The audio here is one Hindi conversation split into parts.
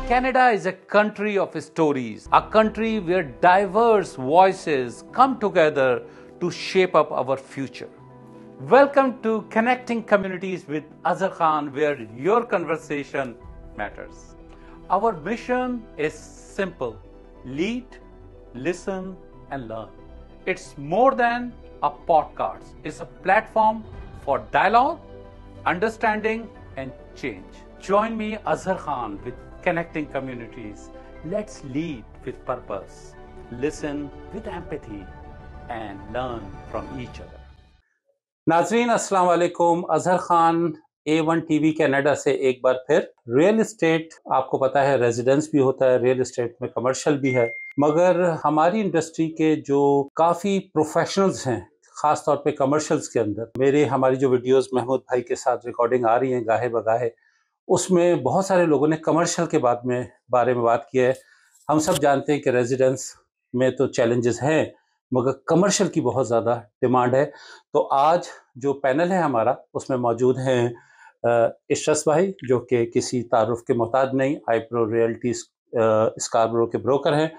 Canada is a country of stories, a country where diverse voices come together to shape up our future. Welcome to Connecting Communities with Azhar Khan, where your conversation matters. Our mission is simple: lead, listen, and learn. It's more than a podcast, it's a platform for dialogue, understanding, and change. Join me, Azhar Khan, with Connecting Communities. Let's lead with purpose, listen with empathy, and learn from each other. नाजरीन अस्सलाम वालेकुम। Azhar Khan A1 TV Canada से एक बार फिर। रियल एस्टेट आपको पता है रेजिडेंस भी होता है, रियल एस्टेट में कमर्शियल भी है, मगर हमारी इंडस्ट्री के जो काफ़ी प्रोफेशनल्स हैं ख़ास तौर पे कमर्शियल्स के अंदर, हमारी जो वीडियोस महमूद भाई के साथ रिकॉर्डिंग आ रही हैं गाहे बगाहे, उसमें बहुत सारे लोगों ने कमर्शियल के बारे में बात की है। हम सब जानते हैं कि रेजिडेंस में तो चैलेंजेस हैं, मगर कमर्शियल की बहुत ज़्यादा डिमांड है। तो आज जो पैनल है हमारा, उसमें मौजूद हैं इशरत भाई, जो कि किसी तारुफ के मोहताज नहीं, आईप्रो रियल्टी स्कारबरो के ब्रोकर हैं।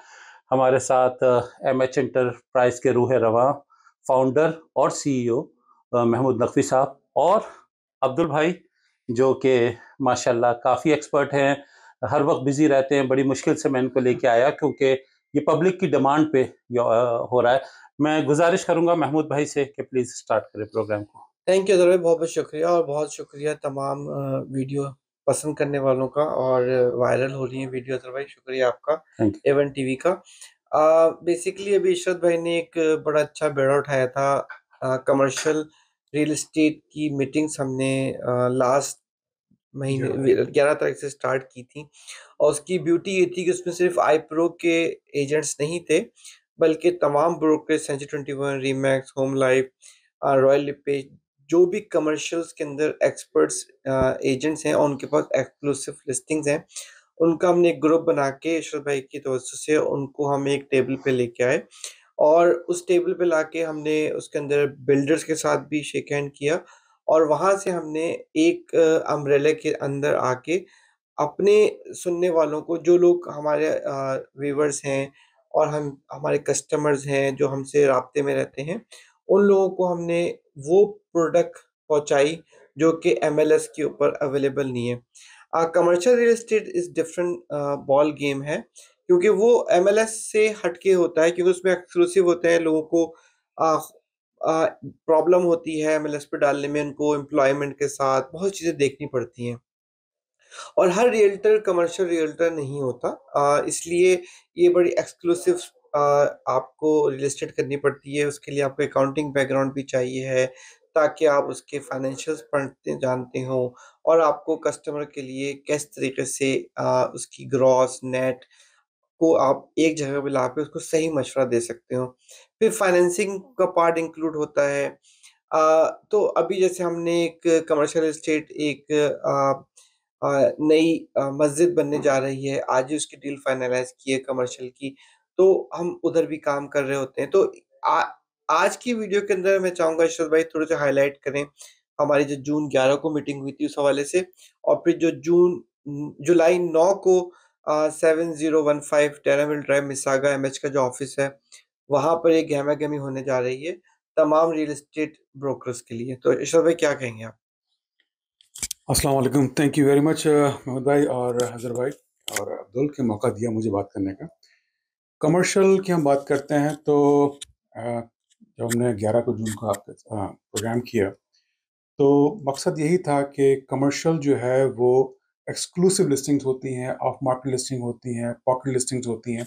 हमारे साथ MH एंटरप्राइज के रूह रवां फाउंडर और CEO महमूद नकवी साहब, और अब्दुल भाई जो कि माशाल्लाह काफ़ी एक्सपर्ट हैं, हर वक्त बिजी रहते हैं। बड़ी मुश्किल से मैं इनको लेके आया क्योंकि ये पब्लिक की डिमांड पे हो रहा है। मैं गुजारिश करूंगा महमूद भाई से कि प्लीज स्टार्ट करें प्रोग्राम को। थैंक यू अजहर भाई, बहुत बहुत शुक्रिया, और बहुत शुक्रिया तमाम वीडियो पसंद करने वालों का, और वायरल हो रही है वीडियो। अजहर भाई शुक्रिया आपका A1 TV का। बेसिकली अभी इशरत भाई ने एक बड़ा अच्छा बेड़ा उठाया था। कमर्शियल रियल एस्टेट की मीटिंग्स हमने लास्ट महीने 11 तारीख से स्टार्ट की थी, और उसकी ब्यूटी ये थी कि उसमें सिर्फ आईप्रो के एजेंट्स नहीं थे, बल्कि तमाम brokerage, Century 21, Remax, Home Life, Royal LePage, जो भी कमर्शियल्स के अंदर एक्सपर्ट्स एजेंट्स हैं और उनके पास एक्सक्लूसिव लिस्टिंग्स हैं, उनका हमने एक ग्रुप बना के इशरत भाई की तवज्जो से उनको हम एक टेबल पे लेके आए, और उस टेबल पे लाके हमने उसके अंदर बिल्डर्स के साथ भी शेक हैंड किया, और वहाँ से हमने एक अम्ब्रेला के अंदर आके अपने सुनने वालों को, जो लोग हमारे व्यूअर्स हैं और हमारे कस्टमर्स हैं जो हमसे राब्ते में रहते हैं, उन लोगों को हमने वो प्रोडक्ट पहुँचाई जो कि MLS के ऊपर अवेलेबल नहीं है। Commercial real estate is different ball game है, क्योंकि वो MLS से हटके होता है, क्योंकि उसमें एक्सक्लूसिव होते हैं। लोगों को प्रॉब्लम होती है MLS पे डालने में, उनको एम्प्लॉयमेंट के साथ बहुत चीज़ें देखनी पड़ती हैं, और हर रियल्टर कमर्शियल रियल्टर नहीं होता। इसलिए ये बड़ी एक्सक्लूसिव आपको रियल एस्टेट करनी पड़ती है। उसके लिए आपको अकाउंटिंग बैकग्राउंड भी चाहिए है, ताकि आप उसके फाइनेंशियल्स पढ़ते जानते हो, और आपको कस्टमर के लिए किस तरीके से उसकी ग्रॉस नेट को आप एक जगह पे ला के उसको सही मशवरा दे सकते हो। फिर फाइनेंसिंग का पार्ट इंक्लूड होता है। तो अभी जैसे हमने एक कमर्शियल एस्टेट, एक नई मस्जिद बनने जा रही है, आज ही उसकी डील फाइनलाइज़ की है कमर्शियल की, तो हम उधर भी काम कर रहे होते हैं। तो आ आज की वीडियो के अंदर मैं चाहूँगा इशरत भाई थोड़े-से हाइलाइट करें हमारी जो जून 11 को मीटिंग हुई थी उस हवाले से, और फिर जो जुलाई 9 को 7015 टेरामिल ड्राइव मिसागा MH का जो ऑफिस है, वहाँ पर एक गहमा-गहमी होने जा रही है तमाम रियल एस्टेट ब्रोकर्स के लिए। तो इशरत भाई क्या कहेंगे आप? अस्सलाम वालेकुम। Thank you very much Mohammed भाई और हज़र भाई और अब्दुल के मौका दिया मुझे बात करने का। कमर्शियल की हम बात करते हैं तो जब हमने 11 को जून को आपके प्रोग्राम किया, तो मकसद यही था कि कमर्शियल जो है वो एक्सक्लूसिव लिस्टिंग्स होती हैं, ऑफ मार्केट लिस्टिंग होती हैं, पॉकेट लिस्टिंग्स होती हैं,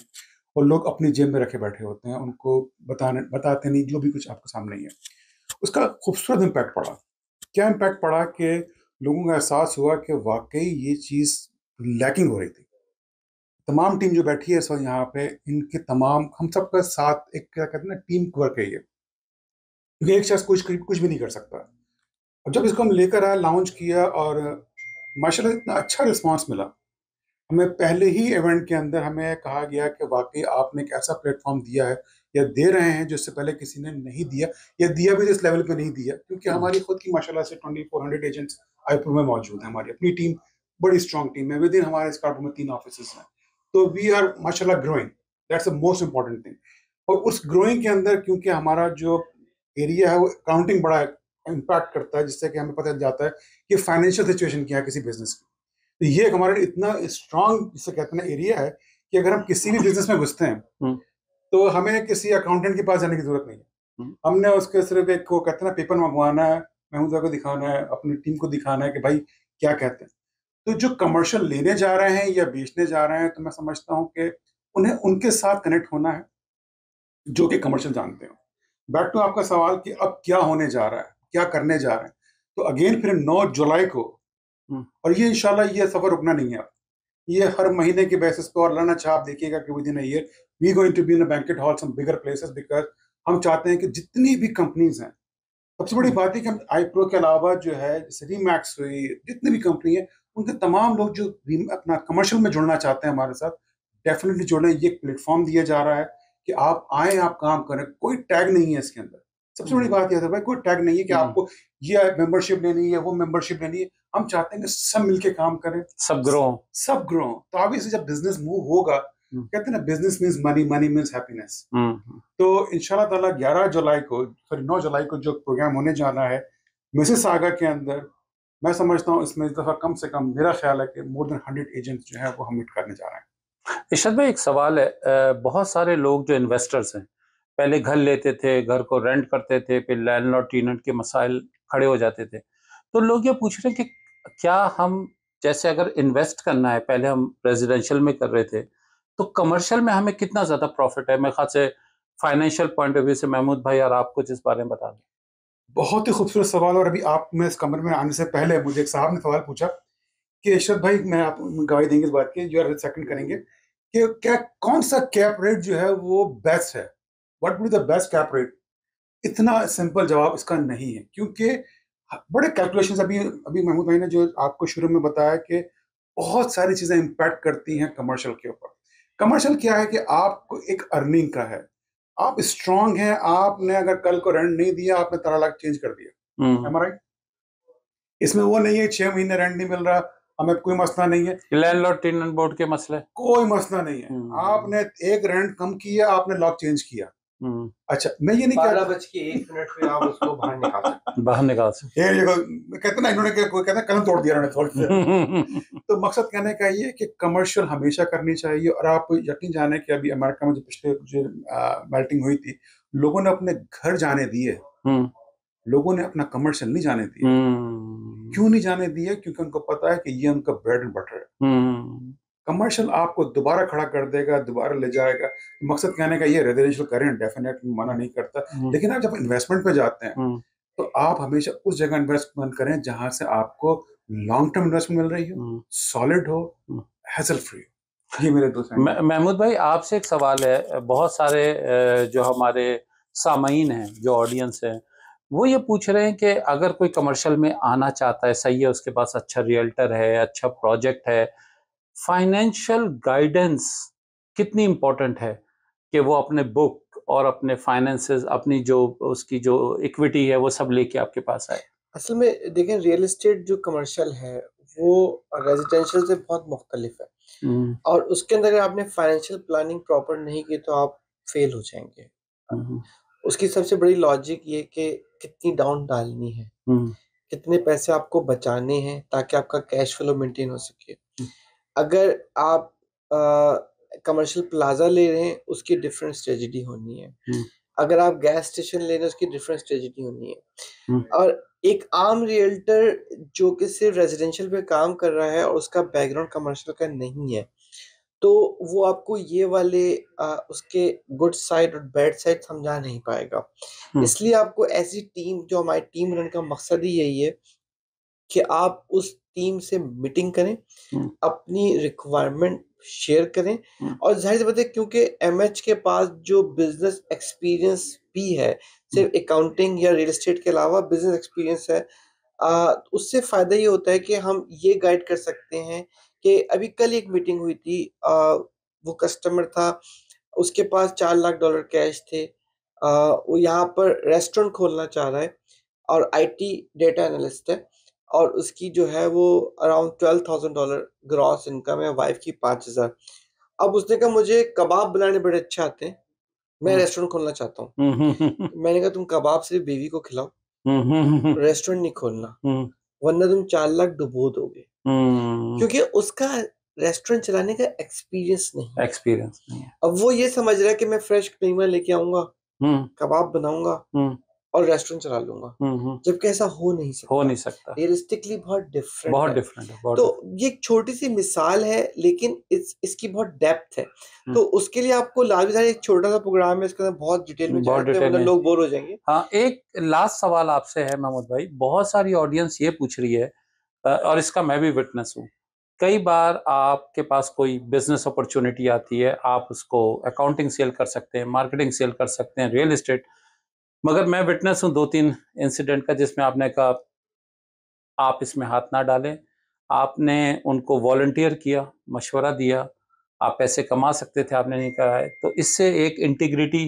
और लोग अपनी जेब में रखे बैठे होते हैं, उनको बताते नहीं, जो भी कुछ आपके सामने ही है। उसका खूबसूरत इम्पैक्ट पड़ा। क्या इम्पैक्ट पड़ा कि लोगों का एहसास हुआ कि वाकई ये चीज़ लैकिंग हो रही थी। तमाम टीम जो बैठी है इस वक्त यहाँ पे, इनके तमाम हम सबका साथ एक क्या कहते हैं ना, टीम वर्क है ये, क्योंकि एक शख्स कुछ भी नहीं कर सकता। और जब इसको हम लेकर आए, लॉन्च किया, और माशाल्लाह इतना अच्छा रिस्पांस मिला। हमें पहले ही इवेंट के अंदर हमें कहा गया कि वाकई आपने एक ऐसा प्लेटफॉर्म दिया है या दे रहे हैं जो इससे पहले किसी ने नहीं दिया, या दिया भी इस लेवल पे नहीं दिया, क्योंकि हमारी खुद की माशाल्लाह से 2400 एजेंट्स आईप्रो में मौजूद है। हमारी अपनी टीम बड़ी स्ट्रांग टीम है। विद इन हमारे स्कार्बो में 3 ऑफिसेस हैं, तो वी आर माशाल्लाह growing, that's the most important thing. और उस ग्रोइंग के अंदर क्योंकि हमारा जो एरिया है वो अकाउंटिंग बड़ा इम्पैक्ट करता है, जिससे कि हमें पता जाता है कि फाइनेंशियल सिचुएशन क्या है किसी बिजनेस की। तो ये हमारे लिए इतना स्ट्रांग जिसे कहते हैं एरिया है कि अगर हम किसी भी बिजनेस में घुसते हैं तो हमें किसी अकाउंटेंट के पास जाने की जरूरत नहीं है। हमने उसके सिर्फ एक को कहते हैं ना पेपर मंगवाना है, महमूदा को दिखाना है, अपनी टीम को दिखाना है कि भाई क्या कहते हैं। तो जो कमर्शियल लेने जा रहे हैं या बेचने जा रहे हैं, तो मैं समझता हूँ कि उन्हें उनके साथ कनेक्ट होना है जो कि कमर्शियल जानते हो। बैक टू आपका सवाल कि अब क्या होने जा रहा है, क्या करने जा रहे हैं, तो अगेन फिर 9 जुलाई को, और ये इंशाल्लाह ये सफर रुकना नहीं है। अब ये हर महीने के बेसिस पे, और लाना चाह आप देखिएगा कि within a year we going to be in a banquet hall some bigger places, because हम चाहते हैं कि जितनी भी कंपनीज हैं, सबसे बड़ी बात है कि हम आईप्रो के अलावा जो है जैसे रीमैक्स हुई, जितनी भी कंपनी है, उनके तमाम लोग जो अपना कमर्शियल में जुड़ना चाहते हैं हमारे साथ, डेफिनेटली जुड़े। ये प्लेटफॉर्म दिया जा रहा है कि आप आए, आप काम करें, कोई टैग नहीं है इसके अंदर। सबसे बड़ी बात यह है भाई, कोई टैग नहीं है कि आपको ये मेंबरशिप लेनी है, वो मेंबरशिप लेनी है। हम चाहते हैं कि सब मिलके काम करें, सब ग्रो। तो ऑब्वियसली जब बिजनेस मूव होगा, कहते हैं ना business means money, money means happiness. तो इंशाल्लाह ताला 11 जुलाई को, फिर 9 जुलाई को जो प्रोग्राम होने जाना है मिसिसागा के अंदर, मैं समझता हूँ इसमें इस दफा कम से कम मेरा ख्याल है कि मोर देन 100 एजेंट्स जो है वो हम मीट करने जा रहे हैं। इरशाद भाई, एक सवाल है, बहुत सारे लोग जो इन्वेस्टर्स हैं, पहले घर लेते थे, घर को रेंट करते थे, फिर लैंडलॉर्ड टेनेंट के मसाइल खड़े हो जाते थे। तो लोग ये पूछ रहे हैं कि क्या हम, जैसे अगर इन्वेस्ट करना है, पहले हम रेजिडेंशियल में कर रहे थे, तो कमर्शियल में हमें कितना ज़्यादा प्रॉफिट है? मेरे ख्याल से फाइनेंशियल पॉइंट ऑफ व्यू से महमूद भाई और आप कुछ इस बारे में बता दें। बहुत ही खूबसूरत सवाल। और अभी आप में इस कमरे में आने से पहले मुझे एक साहब ने सवाल पूछा कि इरशाद भाई, मैं आप गवाही देंगे इस बात की, जो है सेकंड करेंगे, कि क्या कौन सा कैप रेट जो है वो बेस्ट है, what would be the best cap rate. इतना सिंपल जवाब इसका नहीं है, क्योंकि बड़े कैलकुलेशंस अभी अभी महमूद भाई ने जो आपको शुरू में बताया कि बहुत सारी चीजें इंपैक्ट करती हैं कमर्शियल के ऊपर। कमर्शियल क्या है कि आपको एक अर्निंग का है, आप स्ट्रांग हैं, आपने अगर कल को रेंट नहीं दिया, आपने 13 लाख चेंज कर दिया, am I right? इसमें वो नहीं है 6 महीने रेंट नहीं मिल रहा, हमें कोई मसला नहीं है, लैंडलॉर्ड टेनेंट बोर्ड के मसले, कोई मसला नहीं है। आपने एक रेंट कम किया, आपने लॉक चेंज किया, अच्छा मैं ये नहीं कह रहा 12:01 पे आप उसको बाहर निकाल सकते ये कहते ना, इन्होंने कोई कहता कलम तोड़ दिया इन्होंने थोड़ी तो मकसद कहने का ये कि कमर्शियल हमेशा करनी चाहिए। और आप यकीन जाने कि अभी अमेरिका में जो पिछले जो मेल्टिंग हुई थी, लोगों ने अपने घर जाने दिए, लोगों ने अपना कमर्शियल नहीं जाने दिए। क्यों नहीं जाने दिए? क्योंकि उनको पता है कि ये उनका ब्रेड एंड बटर है। कमर्शियल आपको दोबारा खड़ा कर देगा, दोबारा ले जाएगा। मकसद कहने का ये, रेजिडेंशियल करें, डेफिनेटली मना नहीं करता, लेकिन आप जब इन्वेस्टमेंट पे जाते हैं तो आप हमेशा उस जगह इन्वेस्टमेंट करें जहां से आपको लॉन्ग टर्म इन्वेस्टमेंट मिल रही हो, सॉलिड हो, हैसल फ्री। ये मेरे दोस्त हैं। महमूद भाई, आपसे एक सवाल है, बहुत सारे जो हमारे सामीन हैं, जो ऑडियंस है, वो ये पूछ रहे हैं कि अगर कोई कमर्शियल में आना चाहता है, सही है, उसके पास अच्छा रियल्टर है, अच्छा प्रोजेक्ट है, फाइनेंशियल गाइडेंस कितनी इम्पोर्टेंट है कि वो अपने बुक और अपने फाइनेंसेस, अपनी जो उसकी जो इक्विटी है, वो सब लेके आपके पास आए? असल में देखें, रियल एस्टेट जो कमर्शियल है वो रेजिडेंशियल से बहुत मुख्तलिफ है, और उसके अंदर अगर आपने फाइनेंशियल प्लानिंग प्रॉपर नहीं की तो आप फेल हो जाएंगे। उसकी सबसे बड़ी लॉजिक ये कि कितनी डाउन डालनी है, कितने पैसे आपको बचाने हैं ताकि आपका कैश फ्लो मेंटेन हो सके। अगर आप कमर्शियल प्लाजा ले रहे हैं, उसकी डिफरेंट स्ट्रेटजी होनी है। अगर आप गैस स्टेशन ले रहे हैं, उसकी डिफरेंट स्ट्रेटजी होनी है। और एक आम रियल्टर जो कि सिर्फ रेजिडेंशियल पे काम कर रहा है और उसका बैकग्राउंड कमर्शियल का नहीं है, तो वो आपको ये वाले उसके गुड साइड और बैड साइड समझा नहीं पाएगा। इसलिए आपको ऐसी टीम, जो हमारी टीम रन का मकसद ही यही है कि आप उस टीम से मीटिंग करें, अपनी रिक्वायरमेंट शेयर करें, और जाहिर सी बात है क्योंकि एमएच के पास जो बिजनेस एक्सपीरियंस भी है, सिर्फ अकाउंटिंग या रियल एस्टेट के अलावा बिजनेस एक्सपीरियंस है, उससे फायदा ये होता है कि हम ये गाइड कर सकते हैं कि अभी कल एक मीटिंग हुई थी, वो कस्टमर था, उसके पास $4 लाख कैश थे, वो यहाँ पर रेस्टोरेंट खोलना चाह रहा है और आईटी डेटा एनालिस्ट है, और उसकी जो है वो अराउंड $12,000 ग्रॉस इनकम है, वाइफ की 5,000। अब उसने कहा मुझे कबाब बनाने बड़े अच्छे आते हैं, मैं रेस्टोरेंट खोलना चाहता हूँ। मैंने कहा तुम कबाब सिर्फ बीवी को खिलाओ, रेस्टोरेंट नहीं खोलना, वरना तुम 4 लाख डुबो दोगे, क्योंकि उसका रेस्टोरेंट चलाने का एक्सपीरियंस नहीं है। अब वो ये समझ रहा है कि मैं फ्रेश कीमा लेके आऊंगा, कबाब बनाऊंगा और रेस्टोरेंट चला लूंगा, जबकि ऐसा हो नहीं सकता। रियलिस्टिकली बहुत डिफरेंट है। तो ये एक छोटी सी मिसाल है, लेकिन इसकी बहुत डेप्थ है। तो उसके लिए आपको लाजमी एक छोटा सा प्रोग्राम है, इसके अंदर बहुत डिटेल में जाते हैं, वरना लोग बोर हो जाएंगे। हाँ, एक लास्ट सवाल आपसे है महमूद भाई, बहुत सारी ऑडियंस ये पूछ रही है और इसका मैं भी विटनेस हूँ। कई बार आपके पास कोई बिजनेस अपॉर्चुनिटी आती है, आप उसको अकाउंटिंग सेल कर सकते हैं, मार्केटिंग सेल कर सकते हैं, रियल एस्टेट, मगर मैं विटनेस हूँ 2-3 इंसिडेंट का जिसमें आपने कहा आप इसमें हाथ ना डालें, आपने उनको वॉलंटियर किया, मशवरा दिया, आप पैसे कमा सकते थे, आपने नहीं कहा है, तो इससे एक इंटीग्रिटी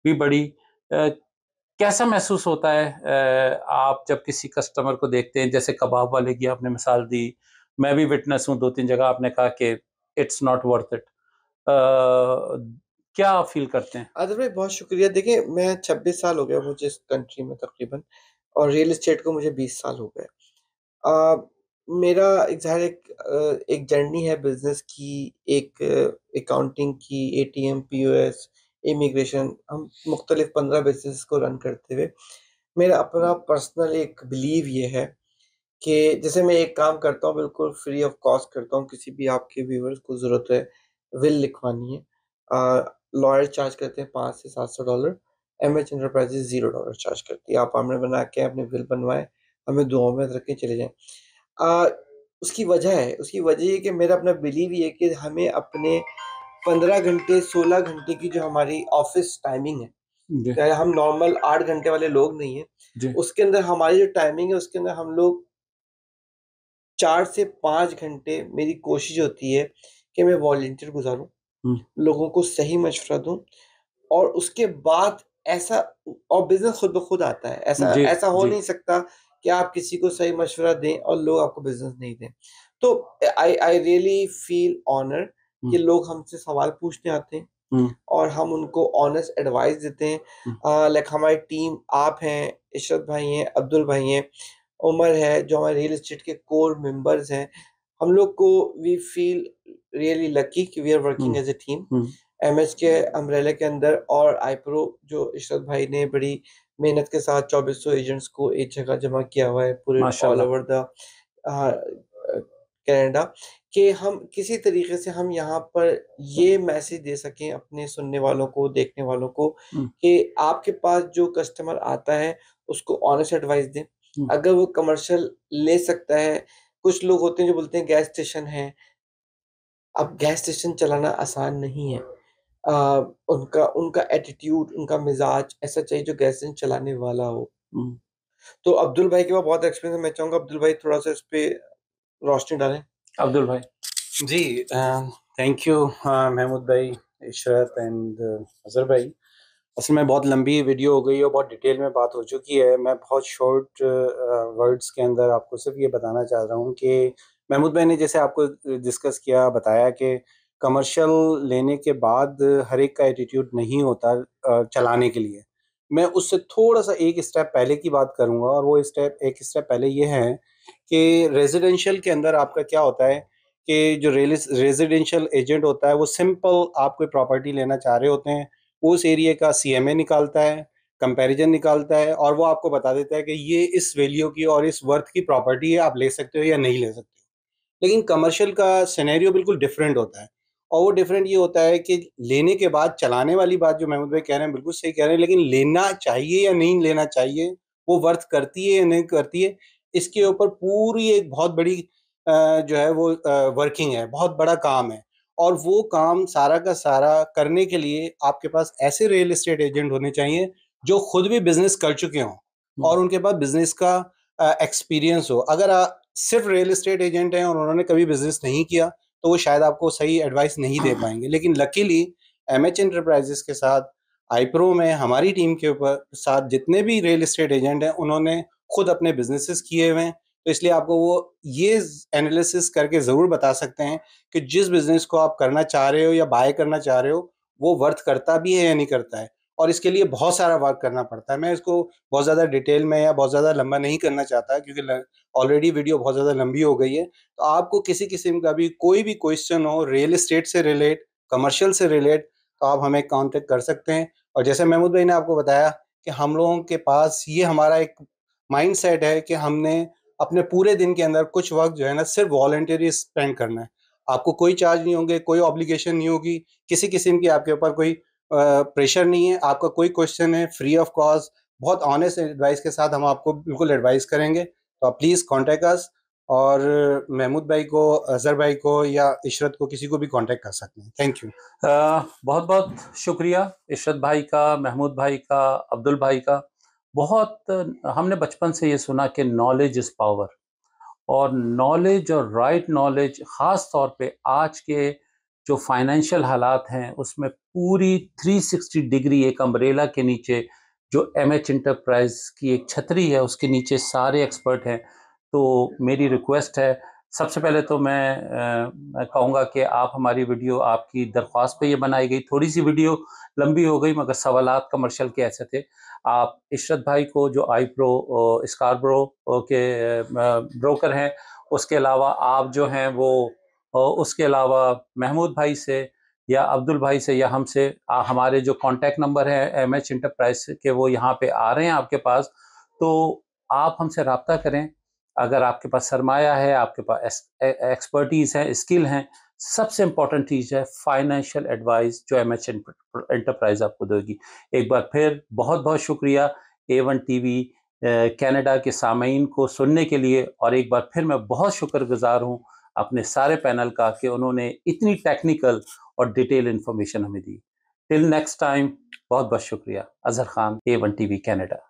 भी बढ़ी। कैसा महसूस होता है आप जब किसी कस्टमर को देखते हैं, जैसे कबाब वाले की आपने मिसाल दी, मैं भी विटनेस हूँ 2-3 जगह आपने कहा कि इट्स नॉट वर्थ इट, क्या फील करते हैं? आदिल भाई बहुत शुक्रिया। देखिए मैं 26 साल हो गया मुझे इस कंट्री में तकरीबन, और रियल एस्टेट को मुझे 20 साल हो गए। मेरा एक जर्नी है बिजनेस की, एक अकाउंटिंग की, एटीएम, पीओएस, इमिग्रेशन, हम मुख्तलिफ 15 बिजनेस को रन करते हुए मेरा अपना पर्सनल एक बिलीव ये है कि जैसे मैं एक काम करता हूँ बिल्कुल फ्री ऑफ कॉस्ट करता हूँ, किसी भी आपके व्यूअर्स को ज़रूरत है विल लिखवानी है, लॉयर चार्ज करते हैं $500 से $700, एमएच एंटरप्राइजेज $0 चार्ज करती है। आप हमने बना के अपने विल बनवाएं, हमें दुआओं में रख के चले जाएं। उसकी वजह ये कि मेरा अपना बिलीव ये है कि हमें अपने 15 घंटे 16 घंटे की जो हमारी ऑफिस टाइमिंग है, चाहे हम नॉर्मल 8 घंटे वाले लोग नहीं है, उसके अंदर हमारी जो टाइमिंग है उसके अंदर हम लोग 4 से 5 घंटे मेरी कोशिश होती है कि मैं वॉलंटियर गुजारूं, लोगों को सही मशवरा दूं, और उसके बाद ऐसा, और बिजनेस खुद ब खुद आता है। ऐसा हो नहीं सकता कि आप किसी को सही मशवरा दें और लोग आपको बिजनेस नहीं दें। तो आई रियली फील ऑनर कि लोग हमसे सवाल पूछने आते हैं और हम उनको ऑनेस्ट एडवाइस देते हैं। लाइक हमारी टीम, आप हैं, इशरत भाई हैं, अब्दुल भाई हैं, उमर है, जो हमारे रियल एस्टेट के कोर मेंबर्स हैं। हम लोग को वी फील रियली लकी कि we are working as a team MH के अम्ब्रेला के अंदर। और आईप्रो जो इशरत भाई ने बड़ी मेहनत के साथ 2400 एजेंट्स को एक जगह जमा किया हुआ है पूरे ऑल ओवर द कनाडा, कि हम किसी तरीके से हम यहाँ पर ये मैसेज दे सकें अपने सुनने वालों को, देखने वालों को, कि आपके पास जो कस्टमर आता है उसको ऑनेस्ट एडवाइस दें। अगर वो कमर्शियल ले सकता है, कुछ लोग होते हैं जो बोलते हैं गैस स्टेशन है, अब गैस स्टेशन चलाना आसान नहीं है। उनका एटीट्यूड, उनका मिजाज ऐसा चाहिए जो गैस स्टेशन चलाने वाला हो। तो अब्दुल भाई के पास बहुत एक्सपीरियंस है, मैं चाहूंगा अब्दुल भाई थोड़ा सा इस पे रोशनी डालें। अब्दुल भाई जी, थैंक यू महमूद भाई, इशरत एंड अजहर भाई। असल में बहुत लंबी वीडियो हो गई और बहुत डिटेल में बात हो चुकी है। मैं बहुत शॉर्ट वर्ड्स के अंदर आपको सिर्फ ये बताना चाह रहा हूँ कि महमूद भाई ने जैसे आपको डिस्कस किया, बताया कि कमर्शियल लेने के बाद हर एक का एटीट्यूड नहीं होता चलाने के लिए। मैं उससे थोड़ा सा एक स्टेप पहले की बात करूँगा, और वो एक स्टेप पहले ये है कि रेजिडेंशियल के अंदर आपका क्या होता है कि जो रेजिडेंशियल एजेंट होता है वो सिंपल, आप कोई प्रॉपर्टी लेना चाह रहे होते हैं, उस एरिया का सीएमए निकालता है, कंपैरिजन निकालता है, और वो आपको बता देता है कि ये इस वैल्यू की और इस वर्थ की प्रॉपर्टी है, आप ले सकते हो या नहीं ले सकते हो। लेकिन कमर्शियल का सिनेरियो बिल्कुल डिफरेंट होता है, और वो डिफरेंट ये होता है कि लेने के बाद चलाने वाली बात जो महमूद भाई कह रहे हैं बिल्कुल सही कह रहे हैं, लेकिन लेना चाहिए या नहीं लेना चाहिए, वो वर्थ करती है या नहीं करती है, इसके ऊपर पूरी एक बहुत बड़ी जो है वो वर्किंग है, बहुत बड़ा काम है। और वो काम सारा का सारा करने के लिए आपके पास ऐसे रियल एस्टेट एजेंट होने चाहिए जो खुद भी बिजनेस कर चुके हों और उनके पास बिजनेस का एक्सपीरियंस हो। अगर सिर्फ रियल एस्टेट एजेंट हैं और उन्होंने कभी बिजनेस नहीं किया तो वो शायद आपको सही एडवाइस नहीं दे पाएंगे। लेकिन लकीली एमएच एंटरप्राइजेस के साथ, आईप्रो में हमारी टीम के ऊपर साथ जितने भी रियल एस्टेट एजेंट हैं, उन्होंने खुद अपने बिजनेसेस किए हुए हैं, तो इसलिए आपको वो ये एनालिसिस करके ज़रूर बता सकते हैं कि जिस बिज़नेस को आप करना चाह रहे हो या बाय करना चाह रहे हो, वो वर्थ करता भी है या नहीं करता है। और इसके लिए बहुत सारा वर्क करना पड़ता है। मैं इसको बहुत ज़्यादा डिटेल में या बहुत ज़्यादा लंबा नहीं करना चाहता, क्योंकि ऑलरेडी वीडियो बहुत ज़्यादा लंबी हो गई है। तो आपको किसी किस्म का भी कोई भी क्वेश्चन हो, रियल एस्टेट से रिलेट, कमर्शियल से रिलेट, तो आप हमें कॉन्टेक्ट कर सकते हैं। और जैसे महमूद भाई ने आपको बताया कि हम लोगों के पास ये हमारा एक माइंडसेट है कि हमने अपने पूरे दिन के अंदर कुछ वक्त जो है ना सिर्फ वॉलंटरी स्पेंड करना है। आपको कोई चार्ज नहीं होंगे, कोई ऑब्लिगेशन नहीं होगी, किसी किस्म की आपके ऊपर कोई प्रेशर नहीं है। आपका कोई क्वेश्चन है, फ्री ऑफ कॉस्ट, बहुत ऑनेस्ट एडवाइस के साथ हम आपको बिल्कुल एडवाइस करेंगे। तो आप प्लीज़ कॉन्टेक्ट अस, और महमूद भाई को, अजहर भाई को या इशरत को, किसी को भी कांटेक्ट कर सकते हैं। Thank you. बहुत बहुत शुक्रिया इशरत भाई का, महमूद भाई का, अब्दुल भाई का। बहुत हमने बचपन से ये सुना कि नॉलेज इज़ पावर, और नॉलेज और राइट नॉलेज ख़ास तौर पे आज के जो फाइनेंशियल हालात हैं उसमें पूरी 360 डिग्री एक अम्ब्रेला के नीचे, जो एमएच इंटरप्राइज की एक छतरी है उसके नीचे सारे एक्सपर्ट हैं। तो मेरी रिक्वेस्ट है, सबसे पहले तो मैं कहूँगा कि आप हमारी वीडियो, आपकी दरख्वास्त पे ये बनाई गई, थोड़ी सी वीडियो लंबी हो गई मगर सवालात कमर्शियल के ऐसे थे। आप इशरत भाई को, जो आई प्रो स्कारब्रो के ब्रोकर हैं, उसके अलावा आप जो हैं वो उसके अलावा महमूद भाई से या अब्दुल भाई से या हमसे, हमारे जो कांटेक्ट नंबर है एमएच इंटरप्राइज के वो यहाँ पे आ रहे हैं आपके पास। तो आप हमसे रब्ता करें। अगर आपके पास सरमाया है, आपके पास एक्सपर्टीज़ है, स्किल हैं, सबसे इम्पॉर्टेंट चीज़ है फाइनेंशियल एडवाइस जो एमएच इंटरप्राइज आपको देगी। एक बार फिर बहुत बहुत शुक्रिया A1 टीवी कनाडा के सामीन को सुनने के लिए, और एक बार फिर मैं बहुत शुक्रगुजार हूँ अपने सारे पैनल का कि उन्होंने इतनी टेक्निकल और डिटेल इंफॉर्मेशन हमें दी। टिल नेक्स्ट टाइम, बहुत बहुत शुक्रिया। Azhar Khan, A1 TV Canada.